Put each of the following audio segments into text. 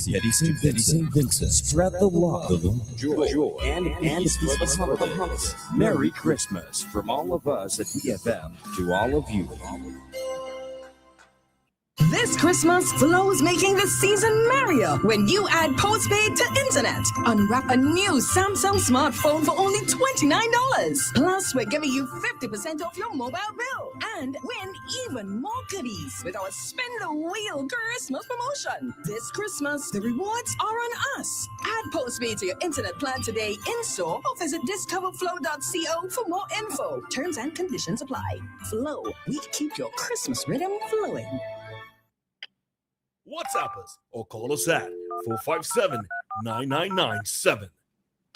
St. Vincent. Spread the love, joy, and spread the holidays. Merry Christmas from all of us at WEFM to all of you. This Christmas, Flo's making the season merrier when you add postpaid to internet. Unwrap a new Samsung smartphone for only $29. Plus, we're giving you 50% off your mobile bill. And win even more goodies with our Spin the Wheel Christmas promotion. This Christmas, the rewards are on us. Add postpaid to your internet plan today in-store or visit discoverflow.co for more info. Terms and conditions apply. Flo, we keep your Christmas rhythm flowing. WhatsApp us or call us at 457-9997.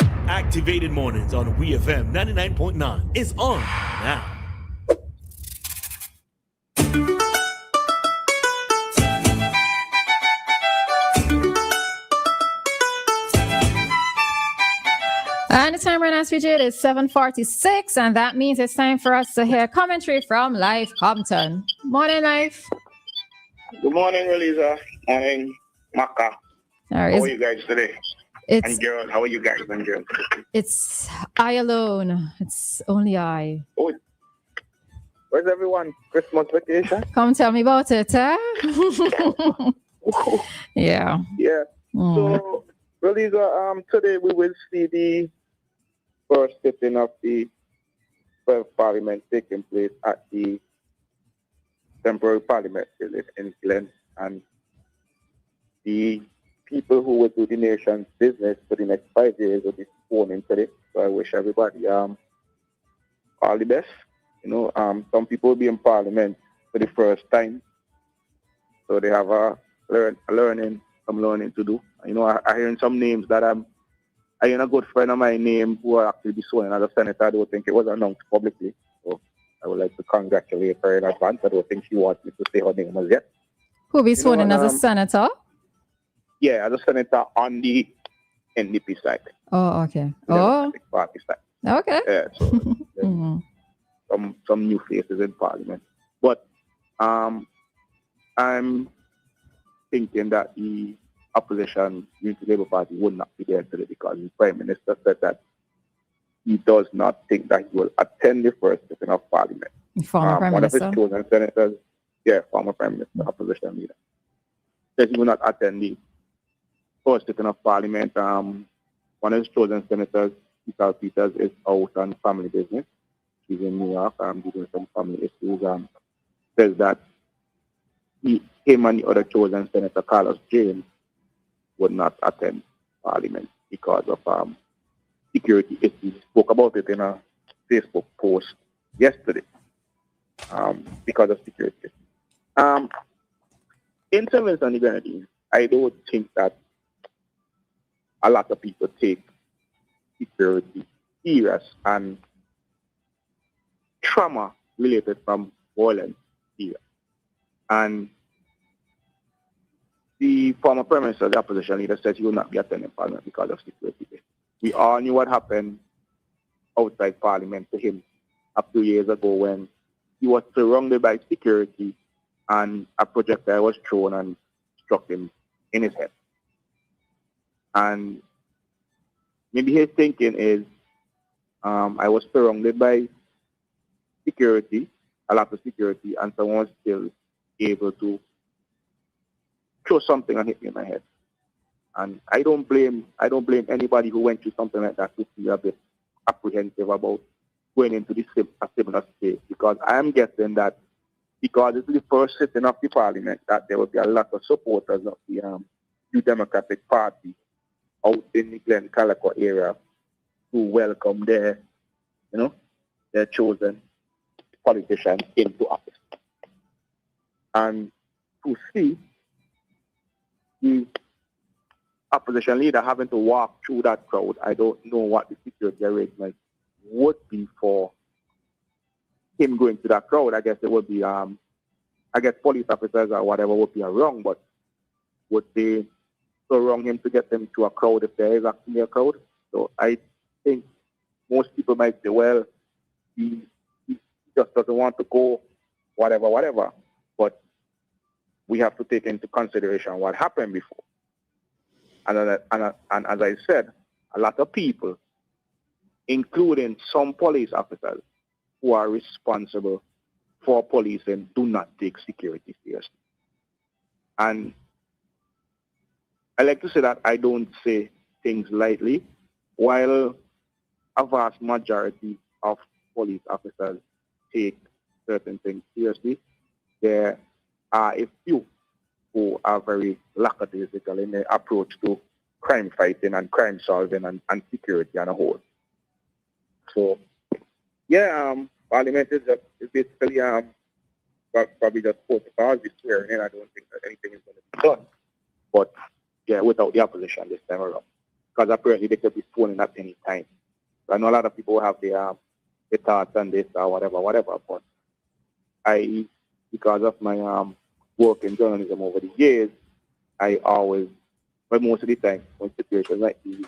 Activated Mornings on WEFM 99.9 is on now. And the time right now, SPJ, is 7:46, and that means it's time for us to hear commentary from Lyf Compton. Morning, Lyf. Good morning, Roleza. Morning, Maka. How are you guys today? And girl, how are you guys and girls? It's I alone. It's only I. Oh, where's everyone? Christmas vacation? Come tell me about it, huh? Yeah. Yeah. So, Roleza, today we will see the first sitting of the 12th Parliament taking place at the temporary parliament in Glen, and the people who will do the nation's business for the next 5 years will be sworn in today. So I wish everybody all the best. Some people will be in parliament for the first time, so they have some learning to do. I hearing some names that I hear a good friend of mine name who will actually be sworn in as a senator. I don't think it was announced publicly. So I would like to congratulate her in advance. I don't think she wants me to say her name as yet. Who will be sworn in as a senator? Yeah, as a senator on the NDP side. Oh, okay. Democratic Party side. Okay. Yeah, so some new faces in Parliament. But I'm thinking that the opposition, Unity Labour Party, would not be there today because the Prime Minister said that he does not think that he will attend the first sitting of Parliament. Former Prime Minister. One of his chosen senators, former Prime Minister, opposition leader, said he will not attend the first sitting of Parliament. One of his chosen senators, Peter Peters, is out on family business. He's in New York, dealing with some family issues. Says that him and the other chosen senator, Carlos James, would not attend Parliament because of security issues. He spoke about it in a Facebook post yesterday because of security issues. In terms of the Grenadines, I don't think that a lot of people take security serious and trauma related from violence serious. And the former Prime Minister, the opposition leader, said he will not be attending Parliament because of security. We all knew what happened outside Parliament to him a few years ago when he was surrounded by security and a projectile was thrown and struck him in his head. And maybe his thinking is, I was surrounded by security, a lot of security, and someone was still able to throw something and hit me in my head. And I don't blame anybody who went through something like that to feel a bit apprehensive about going into a similar state, because I am guessing that because it's the first sitting of the Parliament, that there will be a lot of supporters of the New Democratic Party out in the Glen Calico area who welcome their chosen politicians into office. And to see the opposition leader having to walk through that crowd, I don't know what the security arrangement would be for him going to that crowd. I guess it would be, police officers or whatever would be around, but would they surround him to get him to a crowd if there is actually a crowd? So I think most people might say, well, he just doesn't want to go, whatever. But we have to take into consideration what happened before. And as I said, a lot of people, including some police officers who are responsible for policing, do not take security seriously. And I like to say that I don't say things lightly. While a vast majority of police officers take certain things seriously, there are a few who are very lackadaisical in their approach to crime fighting and crime solving and security on a whole. So, yeah, Parliament is basically probably just protocols this year, and I don't think that anything is going to be done. But, yeah, without the opposition this time around. Because apparently they could be sworn at any time. So I know a lot of people have their thoughts on this or whatever, but because of my work in journalism over the years, I always, but most of the time, when situations like these,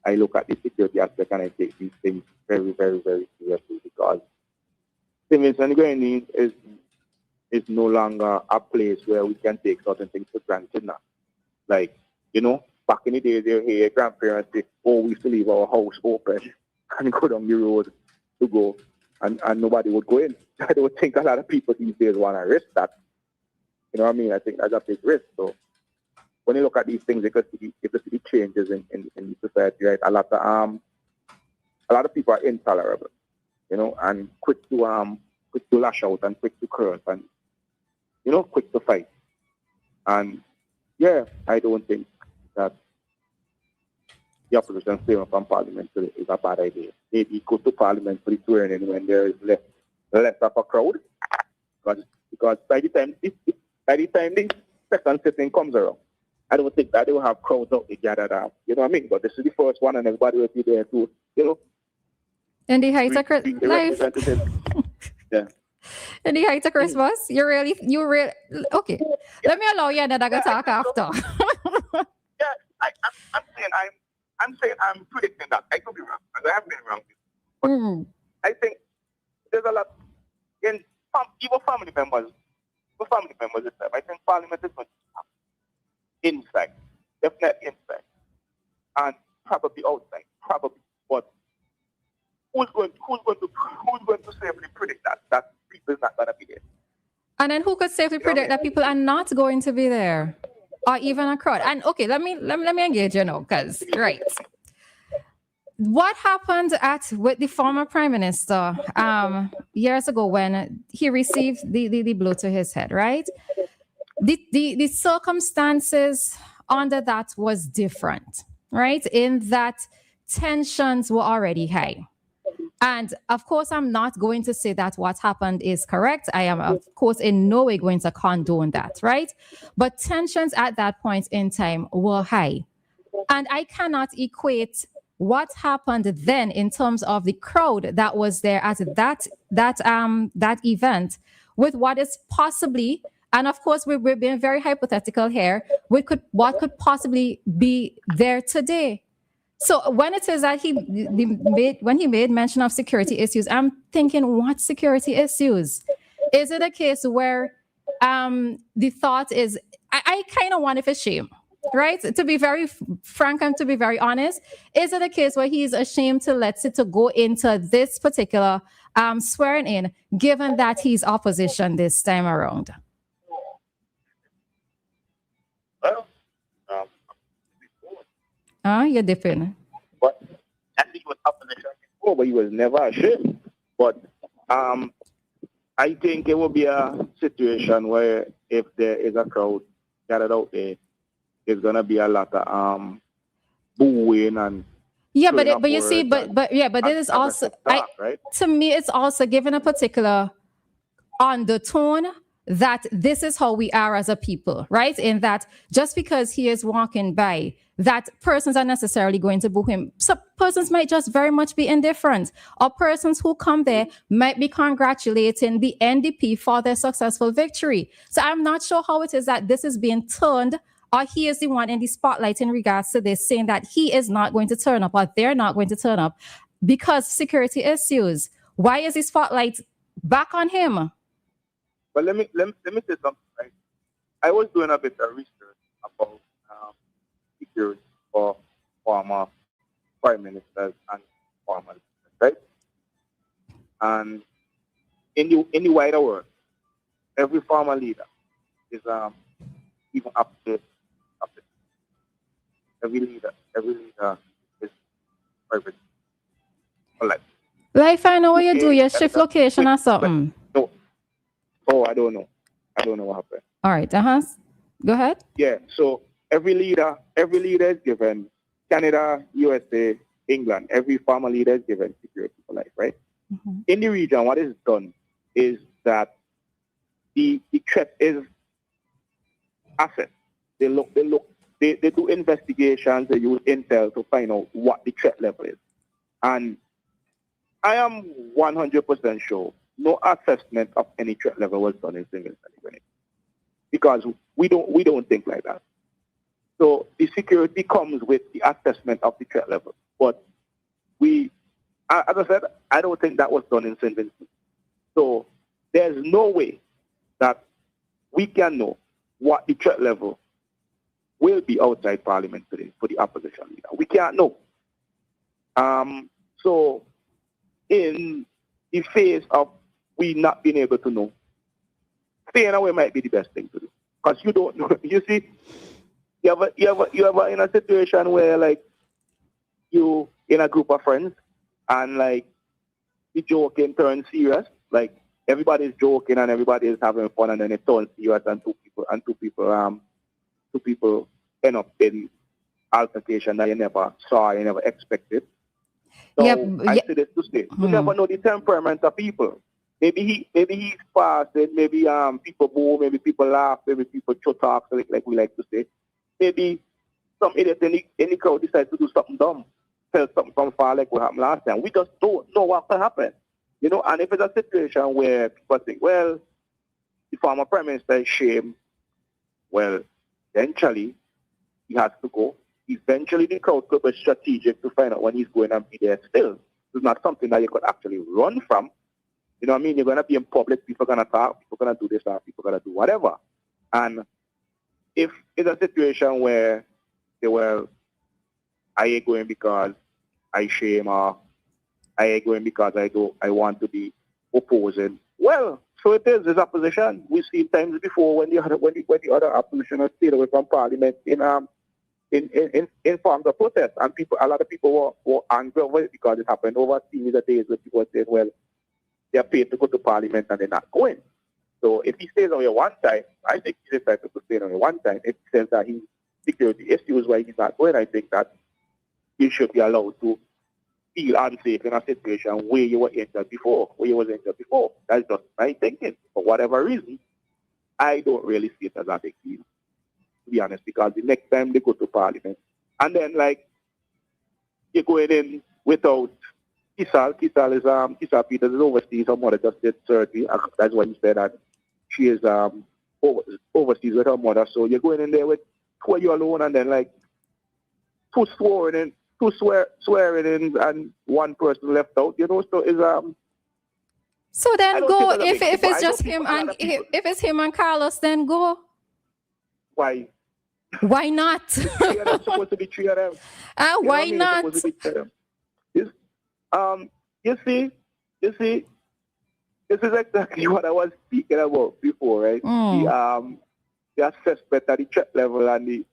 I look at the security aspect and I take these things very, very, very seriously, because Simmons and Granny is no longer a place where we can take certain things for granted now. Like, you know, back in the days, you hear grandparents say, oh, we used to leave our house open and go down the road to go, and nobody would go in. I don't think a lot of people these days want to risk that. You know what I mean? I think that's a big risk. So when you look at these things, you can see the changes in the society, right? A lot of people are intolerable, you know, and quick to lash out and quick to curse and, you know, quick to fight. And yeah, I don't think that the opposition staying from Parliament is a bad idea. Maybe go to Parliament for the swearing when there is less of a crowd, because by the time the second sitting comes around, I don't think that they will have crowds out there gathered up. You know what I mean? But this is the first one, and everybody will be there too. You know. In the height of Lyf. Yeah. In the height of Christmas, you really okay. Let me allow you another talk after. Yeah, I'm saying I'm predicting that. I could be wrong, because I have been wrong. But I think there's a lot in even family members. For family members itself, I think Parliament is going to have inside, definitely inside, and probably outside, probably. But who's going to safely predict that people is not going to be there? And then who could safely predict that people are not going to be there, or even a crowd? And okay, let me engage you now, because right. What happened with the former prime minister years ago when he received the blow to his head, right? The circumstances under that was different, right? In that tensions were already high. And of course, I'm not going to say that what happened is correct. I am, of course, in no way going to condone that, right? But tensions at that point in time were high. And I cannot equate what happened then in terms of the crowd that was there at that event with what is possibly, and of course we're being very hypothetical here, what could possibly be there today. So when it says that when he made mention of security issues, I'm thinking, what security issues? Is it a case where the thought is, I kind of want to feel shame, right? To be very frank and to be very honest, is it a case where he's ashamed to go into this particular swearing in, given that he's opposition this time around? Well, you're dipping. But I think he was opposition before, but he was never ashamed. But I think it will be a situation where if there is a crowd gathered out there, there's gonna be a lot of booing and but you see, but it is also right? To me, it's also given a particular undertone that this is how we are as a people, right? In that just because he is walking by, that persons are necessarily going to boo him. So persons might just very much be indifferent, or persons who come there might be congratulating the NDP for their successful victory. So I'm not sure how it is that this is being turned, or he is the one in the spotlight in regards to this, saying that he is not going to turn up, or they're not going to turn up because security issues. Why is the spotlight back on him? But let me say something. Right? I was doing a bit of research about the security for former prime ministers and former leaders, right? And in the wider world, every former leader is even up to every leader is private. Like, Lyf, I know what you do, your shift location or something. No. Oh, I don't know what happened. All right, go ahead. Yeah, so every leader is given, Canada, USA, England, every former leader is given security for life, right? Mm-hmm. In the region, what is done is that the threat is assessed. They do investigations, they use intel to find out what the threat level is. And I am 100% sure no assessment of any threat level was done in single unit, because we don't think like that. So the security comes with the assessment of the threat level. But as I said, I don't think that was done in St. Vincent. So there's no way that we can know what the threat level will be outside Parliament today for the opposition leader. We can't know. So in the face of we not being able to know, staying away might be the best thing to do. Because you don't know. You see, you ever in a situation where, like, you in a group of friends and, like, the joking turns serious, like everybody's joking and everybody is having fun, and then it turns serious and two people end up in altercation that you never saw, you never expected. So I say this to say, you never know the temperament of people. Maybe he's fasting, maybe people boo, maybe people laugh, maybe people talk, like we like to say. Maybe some idiot in the crowd decides to do something dumb, tell something from far like what happened last time. We just don't know what can happen. You know, and if it's a situation where people think, well, the former prime minister is shamed, well, eventually he has to go. Eventually the crowd could be strategic to find out when he's going and be there still. It's not something that you could actually run from. You know what I mean? You're going to be in public, people are going to talk, people are going to do this, or people are going to do whatever. And if it's a situation where they were, I ain't going because I shame, or I ain't going because I want to be opposing. Well, so it is. There's opposition. We've seen times before when the other opposition has stayed away from Parliament in forms of protest, and a lot of people were angry over it because it happened over a series of days where people were saying, well, they're paid to go to Parliament and they're not going. So if he stays away one time, I think he's entitled to stay away one time. If he says that he security issues why he's not going, I think that he should be allowed to feel unsafe in a situation where you was injured before. That's just my thinking. For whatever reason, I don't really see it as a big deal, to be honest, because the next time they go to Parliament, and then, like, you're going in without Kisal Peters is overseas. Her mother just did surgery. That's why you said that she is overseas with her mother. So you're going in there with two of you alone, and then, like, two swearing in, and one person left out. You know, so it's So then go. If it's just him and if it's him and Carlos, then go. Why? Why not? Three of them supposed to be three of them. Why not? You see, this is exactly what I was speaking about before, right? The assessment at the threat level and the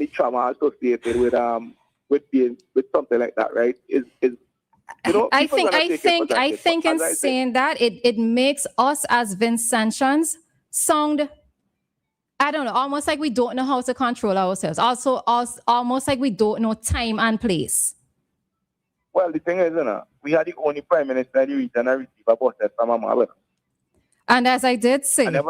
trauma associated with something like that, right? Is you know, I think in saying that it makes us as Vincentians sound, I don't know, almost like we don't know how to control ourselves. Also, almost like we don't know time and place. Well, the thing is, we are the only prime minister in the region that received a bus from Maka. And as I did say, initially,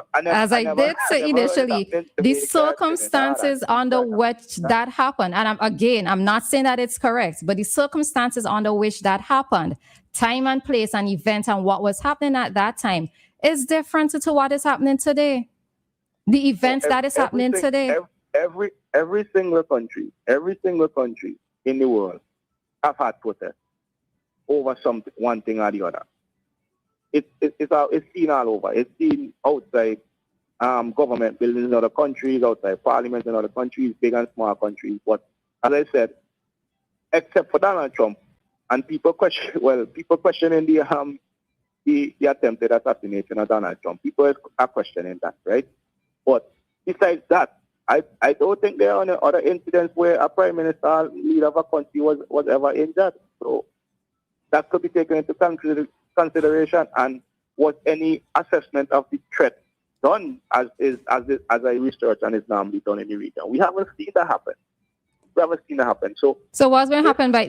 the circumstances under which that happened, and I'm not saying that it's correct, but the circumstances under which that happened, time and place and event and what was happening at that time is different to what is happening today. The events that is happening today. Every single country in the world have had protests over one thing or the other. It's seen all over. It's seen outside government buildings in other countries, outside parliament in other countries, big and small countries. But as I said, except for Donald Trump, and people questioning the attempted assassination of Donald Trump. People are questioning that, right? But besides that, I don't think there are any other incidents where a prime minister, leader of a country, was ever injured. So that could be taken into consideration. And was any assessment of the threat done as I research and is normally done in the region? We haven't seen that happen. So what's going to happen by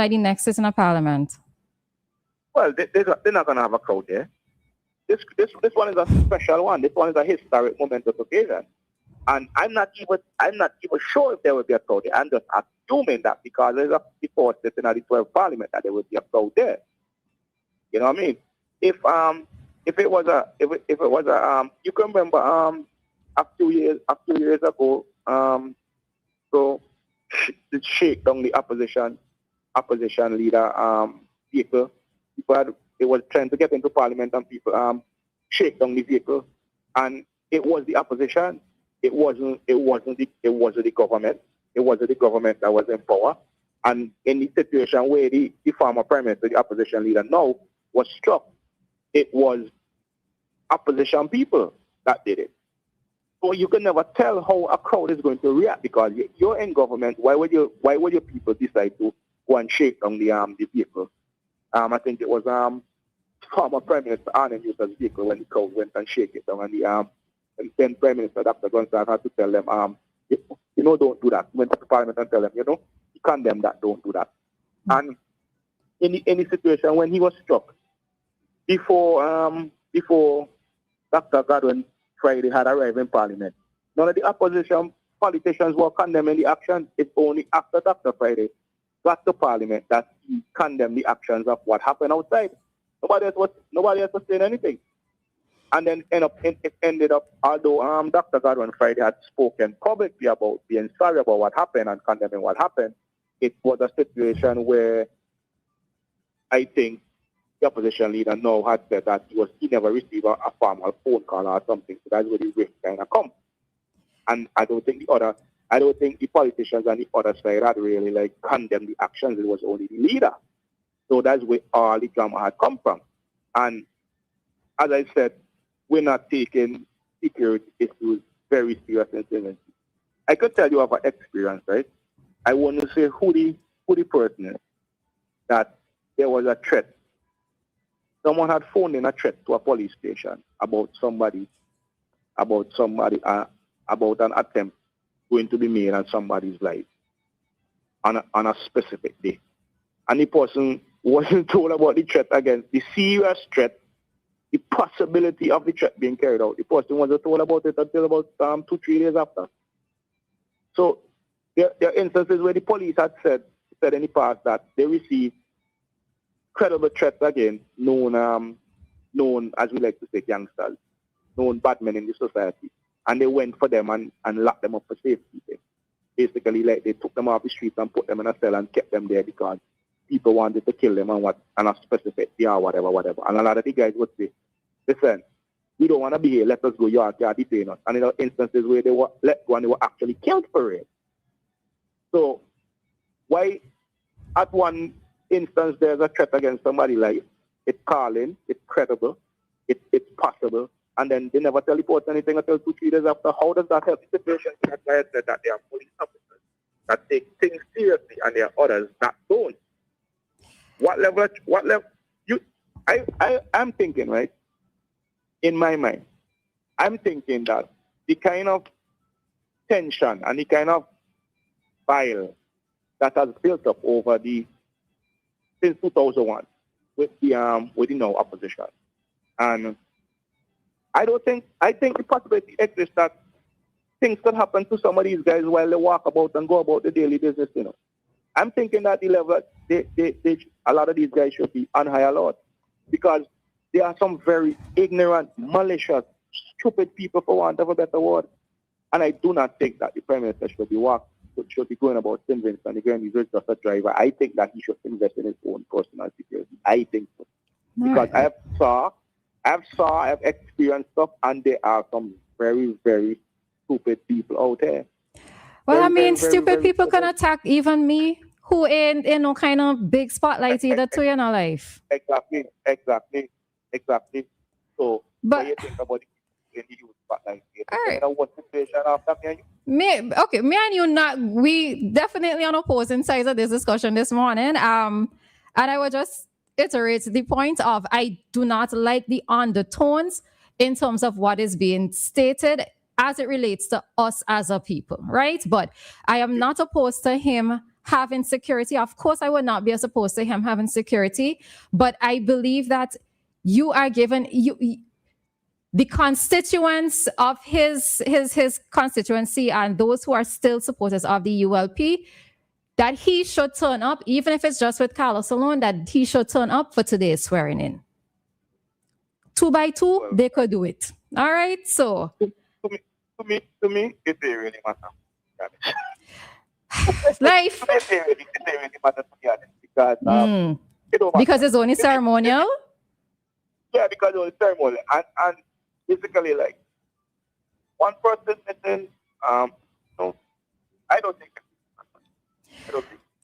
the next session of Parliament? Well, they're not going to have a crowd there. This one is a special one. This one is a historic momentous occasion, and I'm not even sure if there will be a crowd there. I'm just assuming that because there's a before sitting at the 12th Parliament that there will be a crowd there. You know what I mean? If it was a you can remember a few years ago so to shake down the opposition leader vehicle. It was trying to get into Parliament and people shake down the vehicle, and it was the opposition. It wasn't the government. It wasn't the government that was in power. And in the situation where the former prime minister, the opposition leader now, was struck, it was opposition people that did it. So you can never tell how a crowd is going to react because you're in government. Why would your people decide to go and shake down the vehicle? I think it was former Prime Minister Arne Newton's vehicle when the crowd went and shake it down, and then Prime Minister Dr. Gonsalves had to tell them, don't do that. Went to Parliament and tell them, you condemn that, don't do that. And in the situation when he was struck, before Dr. Godwin Friday had arrived in Parliament, none of the opposition politicians were condemning the action. It's only after Dr. Friday got to Parliament that he condemned the actions of what happened outside. Nobody else was saying anything. And then it ended up, although Dr. Godwin Friday had spoken publicly about being sorry about what happened and condemning what happened, it was a situation where I think the opposition leader now had said that he never received a formal phone call or something. So that's where the rift kind of come. And I don't think the politicians on the other side had really condemned the actions. It was only the leader. So that's where all the drama had come from. And as I said, we're not taking security issues very serious and seriously. I could tell you of an experience, right? I want to say who the person is, that there was a threat. Someone had phoned in a threat to a police station about an attempt going to be made on somebody's life on a specific day. And the person wasn't told about the threat against the serious threat, the possibility of the threat being carried out. The person wasn't told about it until about 2-3 days after. So there are instances where the police had said in the past that they received credible threats against known, as we like to say, gangsters, known bad men in the society. And they went for them and locked them up for safety. Basically, they took them off the streets and put them in a cell and kept them there because people wanted to kill them on a specific day or whatever. And a lot of the guys would say, listen, we don't want to be here, let us go, you are detaining us. And there are instances where they were let go and they were actually killed for it. So why at one instance there's a threat against somebody's life, it's calling, it's credible, it's possible, and then they never report anything until 2-3 days after? How does that help the situation? That's why I said that there are police officers that take things seriously and there are others that don't. What level I'm thinking, right? In my mind, I'm thinking that the kind of tension and the kind of bile that has built up over since 2001 with the now opposition. And I think the possibility exists that things could happen to some of these guys while they walk about and go about the daily business, I'm thinking that the level, a lot of these guys should be on high alert because there are some very ignorant, malicious, stupid people, for want of a better word. And I do not think that the Prime Minister should be going about St. Vincent again. He's just a driver. I think that he should invest in his own personal security. I think so. Because I have experienced stuff, and there are some very, very stupid people out there. Well, I Very, mean, very, stupid very people can stupid. attack even me, who ain't in no kind of big spotlight either to your life. Exactly. So, what But do you think about the youth spotlight? all right. What situation after me and you? Me and you not we definitely on opposing sides of this discussion this morning. And I will just iterate the point of I do not like the undertones in terms of what is being stated as it relates to us as a people, right? But I am not opposed to him having security. Of course, I would not be opposed to him having security, but I believe that you are given the constituents of his constituency and those who are still supporters of the ULP, that he should turn up, even if it's just with Carlos alone, that he should turn up for today's swearing in. 2 by 2, they could do it. All right, so. To me, it really matter. Life. It really matter to be honest, because Because it's only ceremonial. Yeah, because it was ceremonial, and basically like one person missing. No, I don't think.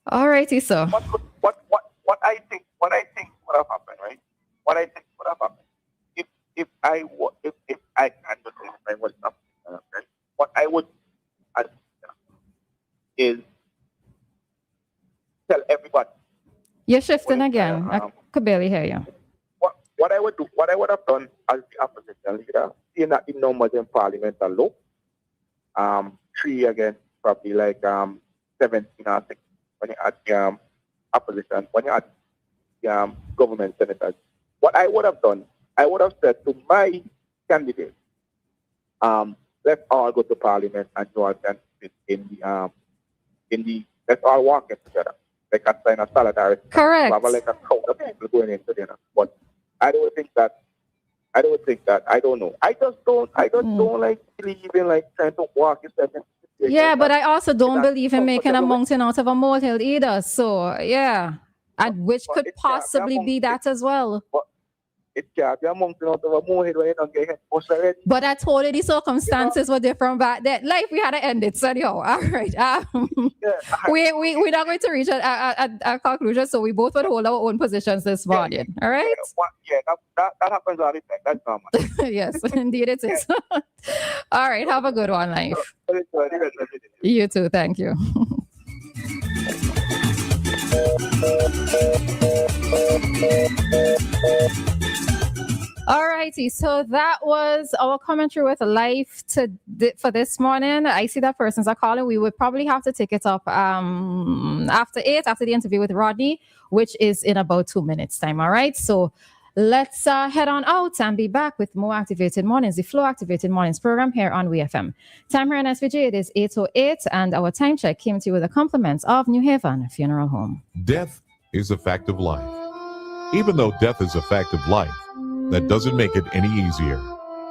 All righty, so. What I think would have happened, right? What I think would have happened if I can just say I was not, right? What I would is tell everybody. You're shifting again. I could barely hear you. What I would have done as the opposition leader, seeing that the numbers in parliament are low, 3 against probably like 17 or 6 when you add the opposition, when you add the government senators. What I would have done, I would have said to my candidate, let's all go to parliament and you all can sit in the let's all walk in together. Like a sign of solidarity. Correct. Have like a crowd of people going into dinner. But I don't think that. I don't know. I just don't like believe in like trying to walk yourself into situation. Yeah, but I also don't believe in making a mountain out of a molehill either. So yeah, and which could possibly be that as well. But it can't be a mountain out of a molehill when you don't get hit already. But I told you the circumstances were different back then. Life, we had to end it. So anyhow, all right. We're not going to reach a conclusion, so we both would hold our own positions this morning. All right? That happens all the time. That's normal. Yes, indeed it is. All right, have a good one, Life. You too, thank you. All righty, so that was our commentary with Life for this morning. I see that persons are calling. We would probably have to take it up after 8, after the interview with Rodney, which is in about 2 minutes time. All right, so let's head on out and be back with more Activated Mornings, the Flow Activated Mornings program here on WEFM. Time here in SVJ, it is 8:08, and our time check came to you with the compliments of New Haven Funeral Home. Death is a fact of life. Even though death is a fact of life, that doesn't make it any easier.